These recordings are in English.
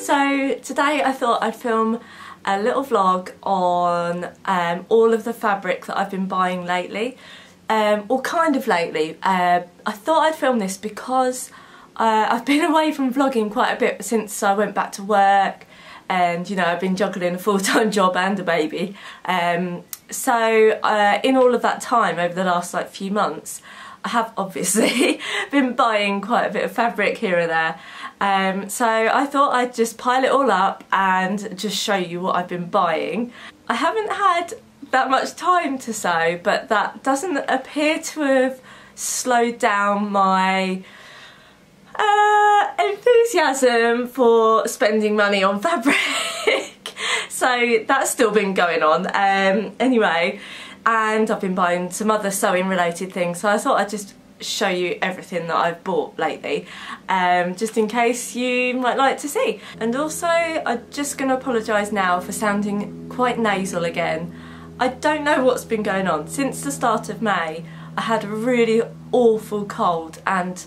So today I thought I'd film a little vlog on all of the fabric that I've been buying lately, or kind of lately. I thought I'd film this because I've been away from vlogging quite a bit since I went back to work, and you know, I've been juggling a full-time job and a baby. So in all of that time over the last like few months, I have obviously been buying quite a bit of fabric here and there. So I thought I'd just pile it all up and just show you what I've been buying. I haven't had that much time to sew, but that doesn't appear to have slowed down my enthusiasm for spending money on fabric. So that's still been going on anyway, and I've been buying some other sewing related things, so I thought I'd just show you everything that I've bought lately, just in case you might like to see. And also, I'm just going to apologise now for sounding quite nasal again. I don't know what's been going on. Since the start of May I had a really awful cold and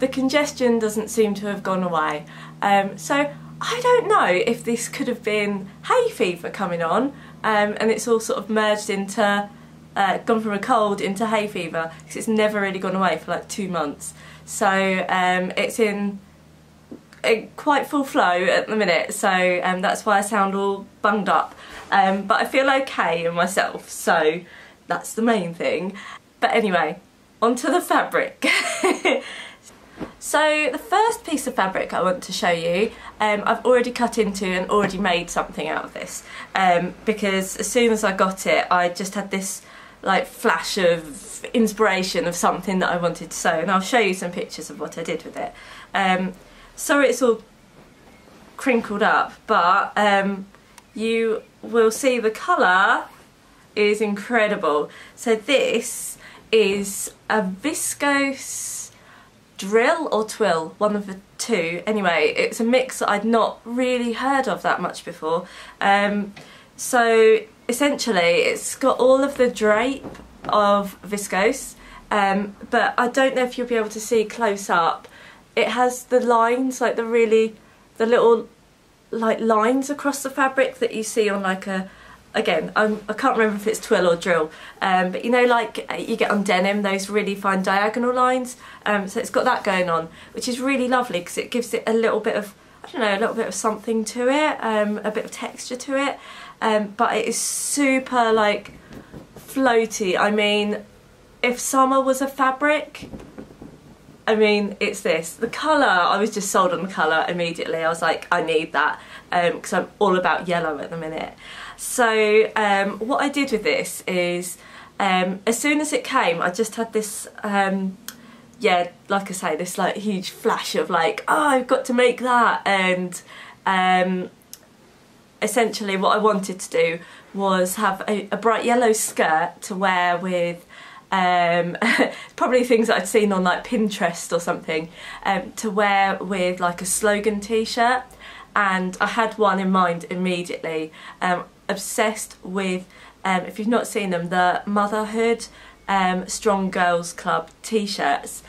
the congestion doesn't seem to have gone away. So I don't know if this could have been hay fever coming on, and it's all sort of merged into, gone from a cold into hay fever, because it's never really gone away for like 2 months. So it's in quite full flow at the minute, so that's why I sound all bunged up. But I feel okay in myself, so that's the main thing. But anyway, onto the fabric. So the first piece of fabric I want to show you, I've already cut into and already made something out of this, because as soon as I got it I just had this like flash of inspiration of something that I wanted to sew, and I'll show you some pictures of what I did with it. Sorry it's all crinkled up, but you will see the colour is incredible. So this is a viscose drill or twill, one of the two. Anyway, it's a mix that I'd not really heard of that much before. So essentially it's got all of the drape of viscose, but I don't know if you'll be able to see close up. It has the lines, like the little like lines across the fabric that you see on like a, again, I can't remember if it's twill or drill, but you know, like you get on denim, those really fine diagonal lines. So it's got that going on, which is really lovely because it gives it a little bit of, I don't know, a little bit of something to it, a bit of texture to it. But it is super like floaty. I mean, if summer was a fabric, I mean, it's this. The colour, I was just sold on the colour immediately. I was like, I need that, because I'm all about yellow at the minute. So what I did with this is, as soon as it came, I just had this, yeah, like I say, this like huge flash of like, oh, I've got to make that. And essentially what I wanted to do was have a bright yellow skirt to wear with, probably things that I'd seen on like Pinterest or something, to wear with like a slogan t-shirt. And I had one in mind immediately. Obsessed with, if you've not seen them, the Motherhood Strong Girls Club t-shirts,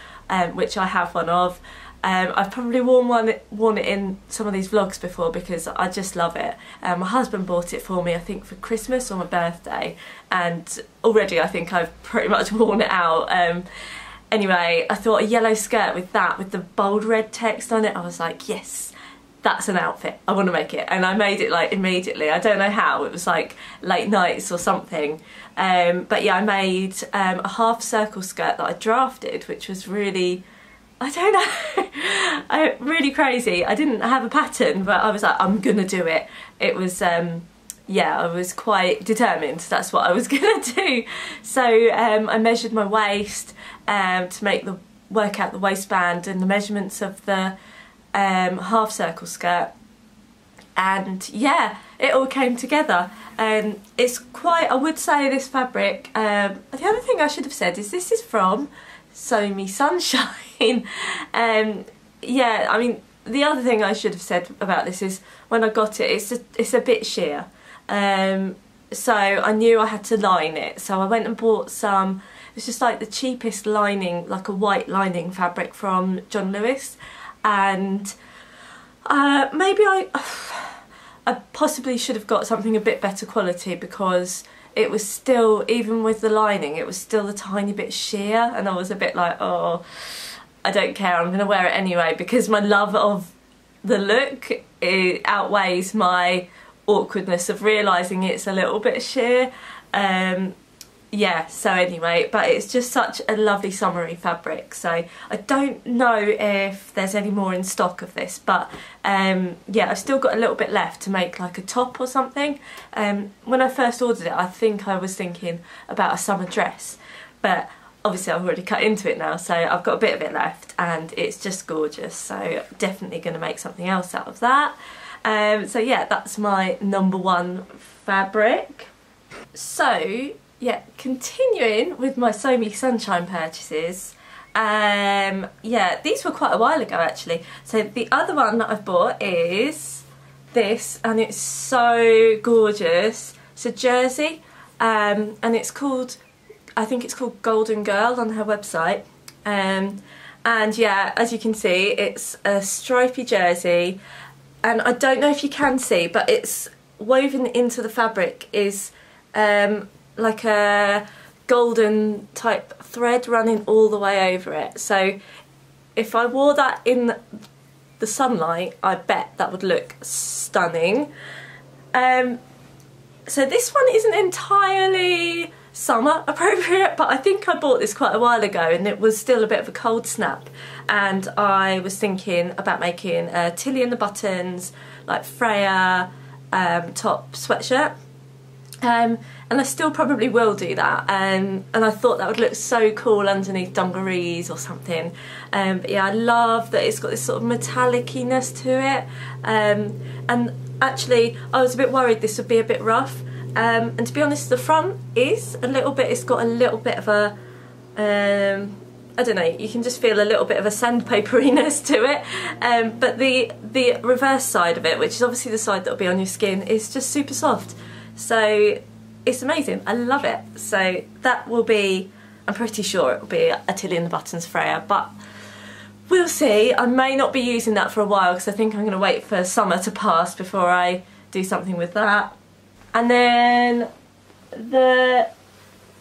which I have one of. I've probably worn it in some of these vlogs before because I just love it. My husband bought it for me, I think for Christmas or my birthday, and already I think I've pretty much worn it out. Anyway, I thought a yellow skirt with that, with the bold red text on it, I was like, yes, that's an outfit, I want to make it. And I made it like immediately. I don't know how, it was like late nights or something. But yeah, I made a half circle skirt that I drafted, which was really, I don't know, really crazy. I didn't have a pattern, but I was like, I'm gonna do it. It was, yeah, I was quite determined, that's what I was gonna do. So I measured my waist to work out the waistband and the measurements of the half circle skirt, and yeah, it all came together. And it's quite, I would say this fabric, the other thing I should have said is this is from Sew Me Sunshine. Yeah, I mean, the other thing I should have said about this is when I got it, it's a bit sheer, so I knew I had to line it, so I went and bought some, it's just like the cheapest lining, like a white lining fabric from John Lewis, and Maybe I possibly should have got something a bit better quality, because it was still, even with the lining, it was still a tiny bit sheer, and I was a bit like, oh, I don't care, I'm going to wear it anyway, because my love of the look, it outweighs my awkwardness of realising it's a little bit sheer. Yeah, so anyway, but it's just such a lovely summery fabric, so I don't know if there's any more in stock of this, but yeah, I've still got a little bit left to make like a top or something. When I first ordered it, I think I was thinking about a summer dress, but obviously I've already cut into it now, so I've got a bit of it left, and it's just gorgeous, so definitely going to make something else out of that. So yeah, that's my number one fabric. So yeah, continuing with my So Me Sunshine purchases, yeah, these were quite a while ago actually. So the other one that I've bought is this, and it's so gorgeous. It's a jersey, and it's called, I think it's called Golden Girl on her website. And yeah, as you can see, it's a stripy jersey, and I don't know if you can see, but it's woven into the fabric is like a golden type thread running all the way over it. So if I wore that in the sunlight, I bet that would look stunning. So this one isn't entirely summer appropriate, but I think I bought this quite a while ago and it was still a bit of a cold snap, and I was thinking about making a Tilly and the Buttons like Freya top sweatshirt. And I still probably will do that, and I thought that would look so cool underneath dungarees or something. But yeah, I love that it's got this sort of metallic-iness to it, and actually I was a bit worried this would be a bit rough, and to be honest, the front is a little bit, it's got a little bit of a I don't know, you can just feel a little bit of a sandpaperiness to it, but the reverse side of it, which is obviously the side that will be on your skin, is just super soft. So it's amazing, I love it. So that will be, I'm pretty sure it will be a Tilly and the Buttons Freya, but we'll see. I may not be using that for a while because I think I'm going to wait for summer to pass before I do something with that. And then the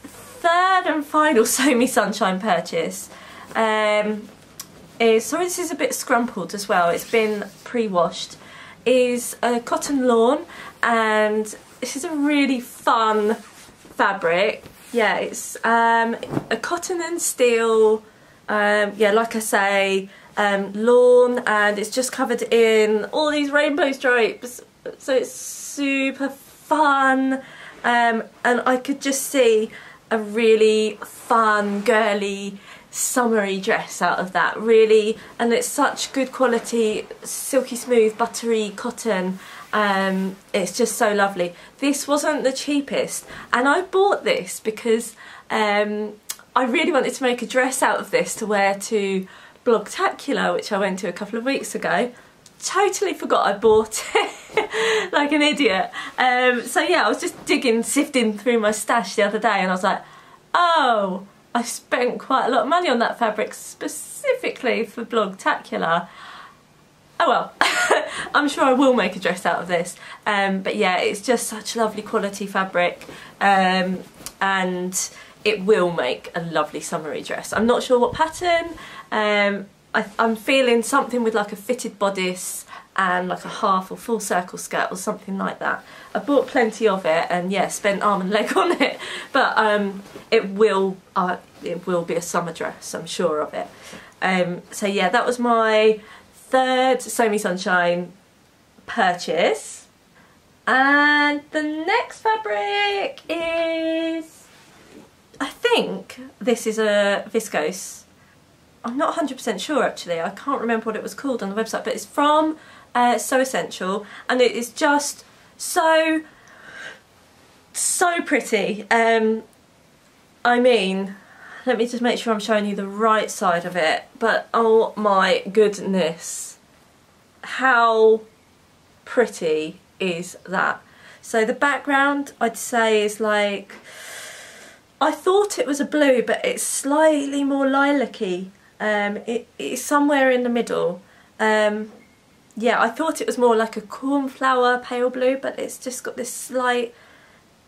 third and final So Me Sunshine purchase is, sorry this is a bit scrumpled as well, it's been pre-washed, is a cotton lawn, and this is a really fun fabric. Yeah, it's a cotton and steel, yeah, like I say, lawn, and it's just covered in all these rainbow stripes, so it's super fun, and I could just see a really fun, girly, summery dress out of that, really, and it's such good quality, silky smooth, buttery cotton. It's just so lovely. This wasn't the cheapest, and I bought this because I really wanted to make a dress out of this to wear to Blogtacular, which I went to a couple of weeks ago. Totally forgot I bought it like an idiot. So yeah, I was just sifting through my stash the other day, and I was like, oh, I spent quite a lot of money on that fabric specifically for Blogtacular. Oh well, I'm sure I will make a dress out of this, but yeah, it's just such lovely quality fabric, and it will make a lovely summery dress. I'm not sure what pattern, I'm feeling something with like a fitted bodice and like a half or full circle skirt or something like that. I bought plenty of it, and yeah, spent arm and leg on it, but it will be a summer dress, I'm sure of it. So yeah, that was my third So Me Sunshine purchase, and the next fabric is, I think this is a viscose. I'm not 100% sure actually, I can't remember what it was called on the website, but it's from So Essential, and it is just so pretty. I mean, let me just make sure I'm showing you the right side of it, but oh my goodness, how pretty is that? So the background, I'd say, is like, I thought it was a blue, but it's slightly more lilac-y. It's somewhere in the middle. yeah, I thought it was more like a cornflower pale blue, but it's just got this slight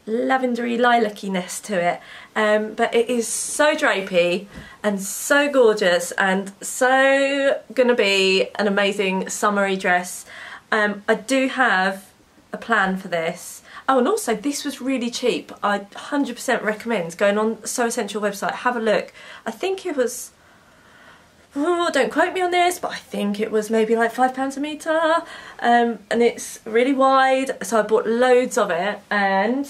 lavendery lilac-iness to it. But it is so drapey and so gorgeous and so gonna be an amazing summery dress. I do have a plan for this. Oh, and also this was really cheap. I 100% recommend going on So Essential website, have a look. I think it was, oh, don't quote me on this, but I think it was maybe like £5 a metre. And it's really wide, so I bought loads of it. And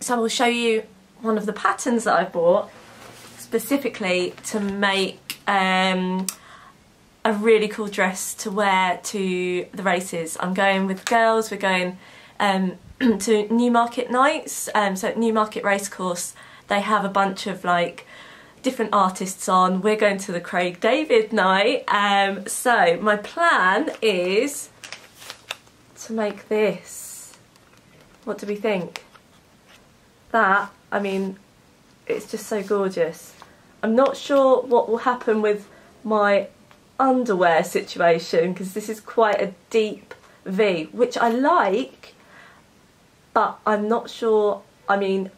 so I will show you one of the patterns that I bought specifically to make a really cool dress to wear to the races. I'm going with girls, we're going to Newmarket nights, so at Newmarket Racecourse they have a bunch of like different artists on. We're going to the Craig David night, so my plan is to make this. What do we think? That, I mean, it's just so gorgeous. I'm not sure what will happen with my underwear situation because this is quite a deep V, which I like, but I'm not sure. I mean,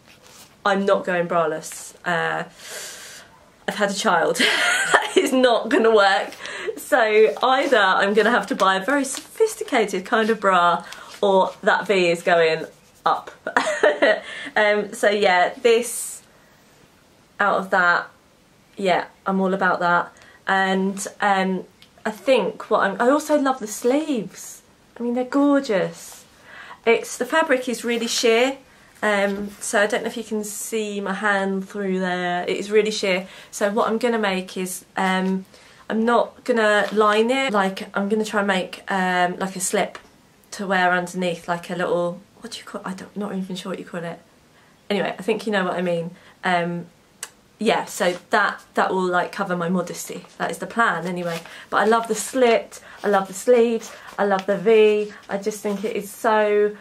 I'm not going braless. I've had a child. That is not going to work. So either I'm going to have to buy a very sophisticated kind of bra, or that V is going up. So yeah, this out of that, yeah, I'm all about that. And I think I also love the sleeves. I mean, they're gorgeous. The fabric is really sheer, so I don't know if you can see my hand through there. It is really sheer. So what I'm gonna make is I'm not gonna line it. Like, I'm gonna try and make like a slip to wear underneath, like a little, what do you call it? Not even sure what you call it. Anyway, I think you know what I mean. Yeah, so that will like cover my modesty. That is the plan anyway. But I love the slit, I love the sleeves, I love the V. I just think it is so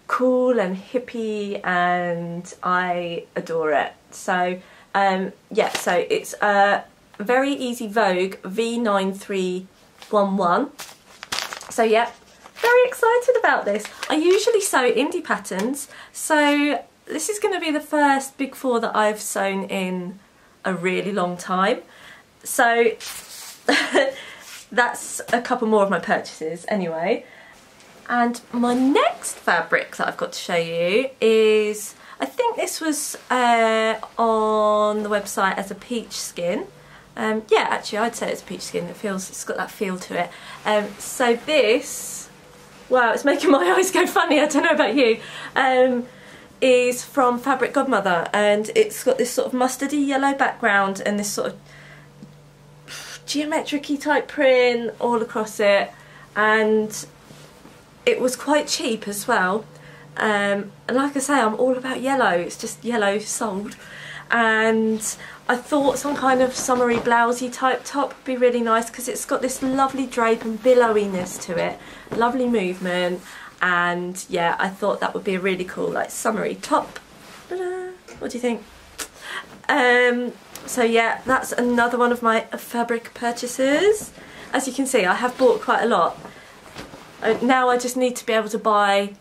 cool and hippie and I adore it. So yeah, so it's a very easy Vogue V9311. So yeah, very excited about this. I usually sew indie patterns, so this is going to be the first big four that I've sewn in a really long time. So that's a couple more of my purchases anyway. And my next fabric that I've got to show you is, I think this was on the website as a peach skin. Yeah, actually I'd say it's a peach skin. It's got that feel to it. So this, wow, it's making my eyes go funny. I don't know about you. Is from Fabric Godmother, and it's got this sort of mustardy yellow background and this sort of geometric-y type print all across it, and it was quite cheap as well. And like I say, I'm all about yellow. It's just yellow sold, and I thought some kind of summery blousey type top would be really nice because it's got this lovely drape and billowiness to it, lovely movement. And yeah, I thought that would be a really cool like summery top. What do you think? So yeah, that's another one of my fabric purchases. As you can see, I have bought quite a lot. Now I just need to be able to buy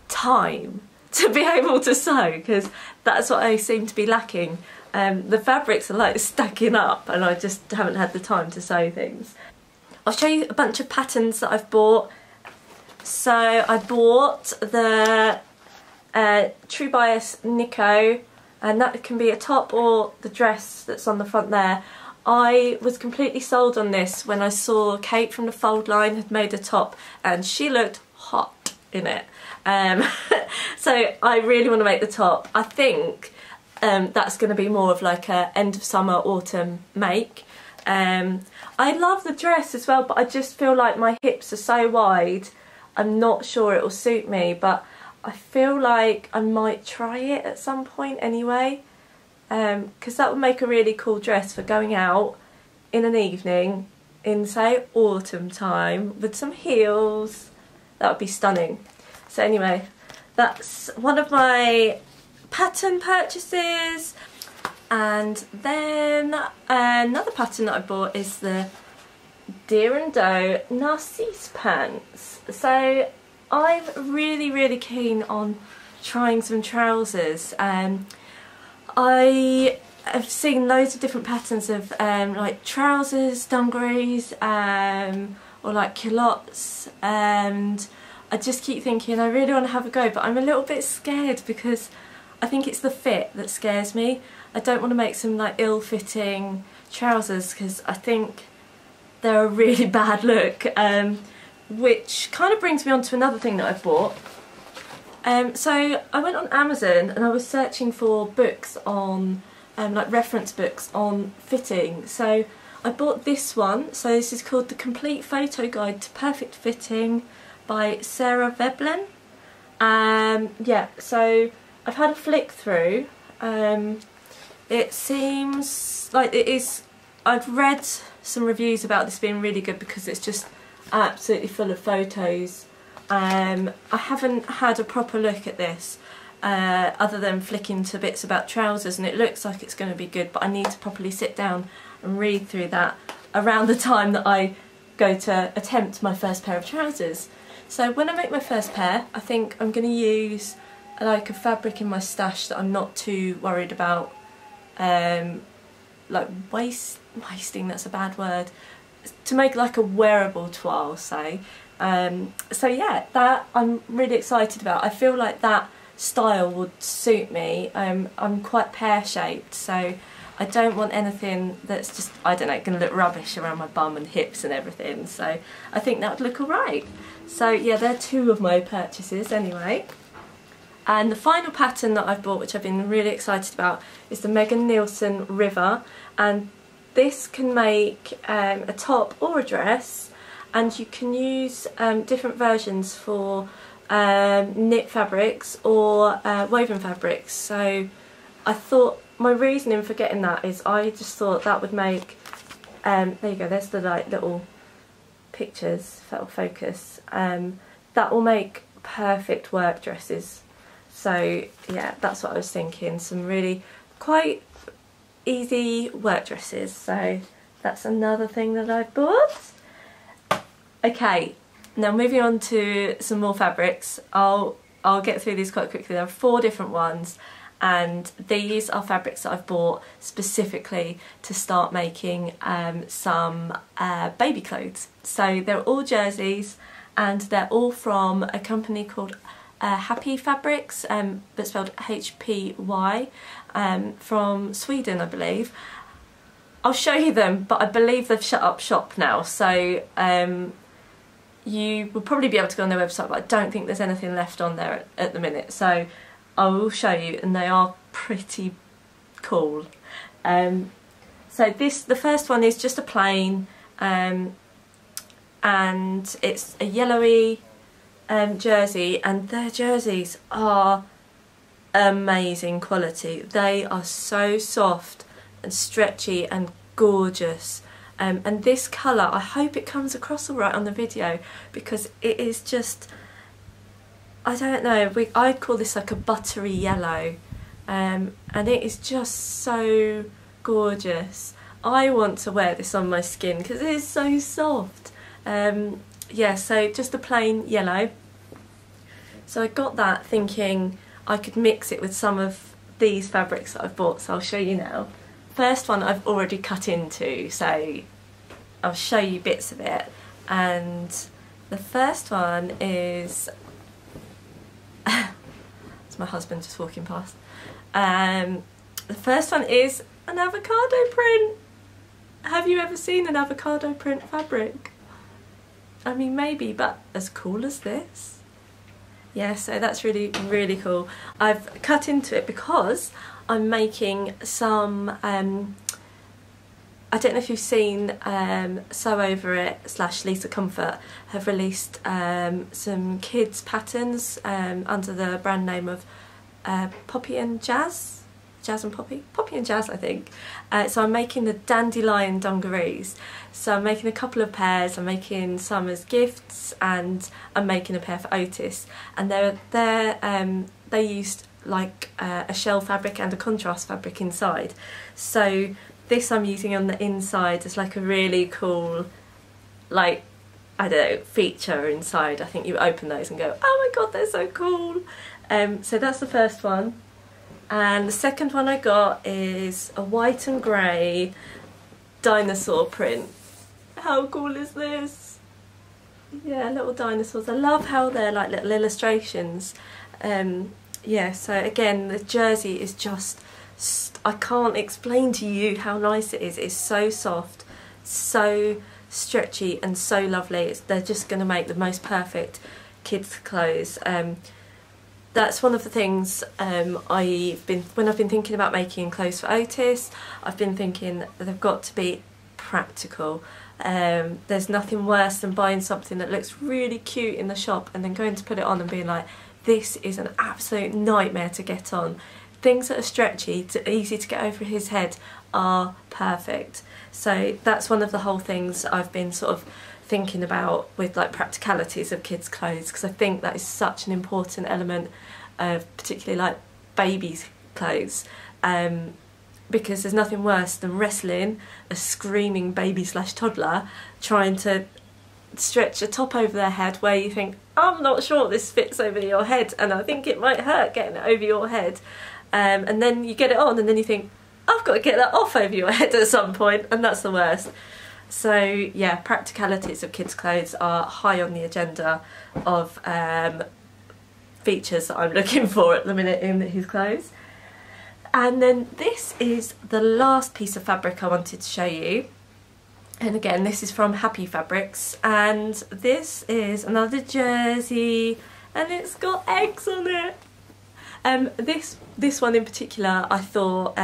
time to be able to sew, because that's what I seem to be lacking. The fabrics are like stacking up and I just haven't had the time to sew things. I'll show you a bunch of patterns that I've bought. So I bought the True Bias Nikko, and that can be a top or the dress that's on the front there. I was completely sold on this when I saw Kate from the Fold line had made a top and she looked hot in it. So I really want to make the top. I think that's going to be more of like a end of summer, autumn make. I love the dress as well, but I just feel like my hips are so wide. I'm not sure it will suit me, but I feel like I might try it at some point anyway, because that would make a really cool dress for going out in an evening in, say, autumn time with some heels. That would be stunning. So anyway, that's one of my pattern purchases. And then another pattern that I bought is the Deer and Doe Narcisse pants. So I'm really keen on trying some trousers. I have seen loads of different patterns of like trousers, dungarees, or like culottes, and I just keep thinking I really want to have a go, but I'm a little bit scared because I think it's the fit that scares me. I don't want to make some like ill-fitting trousers because I think they're a really bad look, which kind of brings me on to another thing that I've bought. So I went on Amazon and I was searching for books on, like reference books on fitting. So I bought this one. So this is called The Complete Photo Guide to Perfect Fitting by Sarah Veblen. Yeah, so I've had a flick through. It seems like it is, I've read some reviews about this being really good because it's just absolutely full of photos. I haven't had a proper look at this other than flicking to bits about trousers, and it looks like it's going to be good, but I need to properly sit down and read through that around the time that I go to attempt my first pair of trousers. So when I make my first pair, I think I'm going to use like a fabric in my stash that I'm not too worried about, like wasting, that's a bad word, to make like a wearable toile, say. So yeah, that I'm really excited about. I feel like that style would suit me. I'm quite pear-shaped, so I don't want anything that's just, I don't know, going to look rubbish around my bum and hips and everything, so I think that would look alright. So yeah, they're two of my purchases anyway. And the final pattern that I've bought, which I've been really excited about, is the Nielsen River, and this can make a top or a dress, and you can use different versions for knit fabrics or woven fabrics. So I thought, my reasoning for getting that is I just thought that would make, there you go, there's the like little pictures, that'll focus, that will make perfect work dresses. So yeah, that's what I was thinking, some really quite easy work dresses. So that's another thing that I've bought. Okay, now moving on to some more fabrics. I'll get through these quite quickly. There are 4 different ones, and these are fabrics that I've bought specifically to start making some baby clothes. So they're all jerseys, and they're all from a company called Happy Fabrics, but spelled H-P-Y, from Sweden, I believe. I'll show you them, but I believe they've shut up shop now, so you will probably be able to go on their website, but I don't think there's anything left on there at the minute, so I will show you, and they are pretty cool. So the first one is just a plain, and it's a yellowy jersey, and their jerseys are amazing quality. They are so soft and stretchy and gorgeous. And this colour, I hope it comes across alright on the video, because it is just, I don't know, I'd call this like a buttery yellow, and it is just so gorgeous. I want to wear this on my skin because it is so soft. Yeah, so just a plain yellow. So I got that thinking I could mix it with some of these fabrics that I've bought, so I'll show you now. First one I've already cut into, so I'll show you bits of it. And the first one is it's my husband just walking past. The first one is an avocado print. Have you ever seen an avocado print fabric? I mean, maybe, but as cool as this? Yeah, so that's really, really cool. I've cut into it because I'm making some, I don't know if you've seen Sew Over It / Lisa Comfort have released some kids patterns under the brand name of Poppy and Jazz? Jazz and Poppy? Poppy and Jazz, I think. So I'm making the dandelion dungarees. So I'm making a couple of pairs, I'm making some as gifts, and I'm making a pair for Otis. And they used like a shell fabric and a contrast fabric inside. So this I'm using on the inside as like a really cool like, I don't know, feature inside. I think you open those and go, oh my god, they're so cool. So that's the first one. And the second one I got is a white and grey dinosaur print. How cool is this? Yeah, little dinosaurs. I love how they're like little illustrations. Yeah, so again, the jersey is just, I can't explain to you how nice it is. It's so soft, so stretchy and so lovely. They're just going to make the most perfect kids clothes. That's one of the things when I've been thinking about making clothes for Otis, I've been thinking they've got to be practical. There's nothing worse than buying something that looks really cute in the shop and then going to put it on and being like, this is an absolute nightmare to get on. Things that are stretchy, easy to get over his head are perfect. So that's one of the whole things I've been sort of thinking about with like practicalities of kids' clothes, because I think that is such an important element of particularly like babies' clothes, because there's nothing worse than wrestling a screaming baby / toddler trying to stretch a top over their head where you think, I'm not sure this fits over your head and I think it might hurt getting it over your head, and then you get it on and then you think, I've got to get that off over your head at some point, and that's the worst. So yeah, practicalities of kids' clothes are high on the agenda of features that I'm looking for at the minute in his clothes. And then this is the last piece of fabric I wanted to show you. And again, this is from Happy Fabrics, and this is another jersey, and it's got eggs on it. This one in particular I thought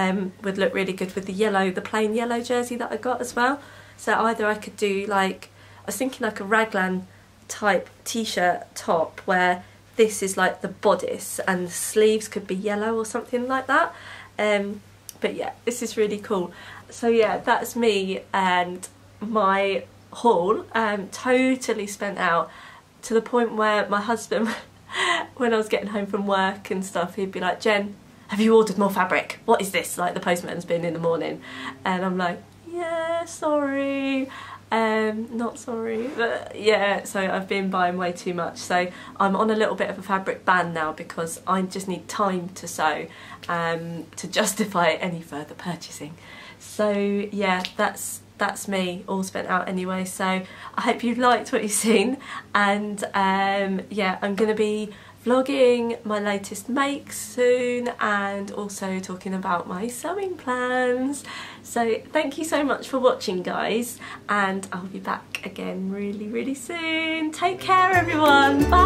would look really good with the plain yellow jersey that I got as well. So either I could do like, I was thinking like a raglan type t-shirt top where this is like the bodice and the sleeves could be yellow or something like that. But yeah, this is really cool. So yeah, that's me and my haul, totally spent out to the point where my husband, when I was getting home from work and stuff, he'd be like, Jen, have you ordered more fabric? What is this? Like the postman's been in the morning. And I'm like, yeah, sorry, not sorry, but yeah, so I've been buying way too much, so I'm on a little bit of a fabric ban now because I just need time to sew to justify any further purchasing. So yeah, that's me all spent out anyway. So I hope you liked what you've seen, and yeah, I'm gonna be vlogging my latest makes soon and also talking about my sewing plans. So thank you so much for watching, guys, and I'll be back again really soon. Take care, everyone. Bye.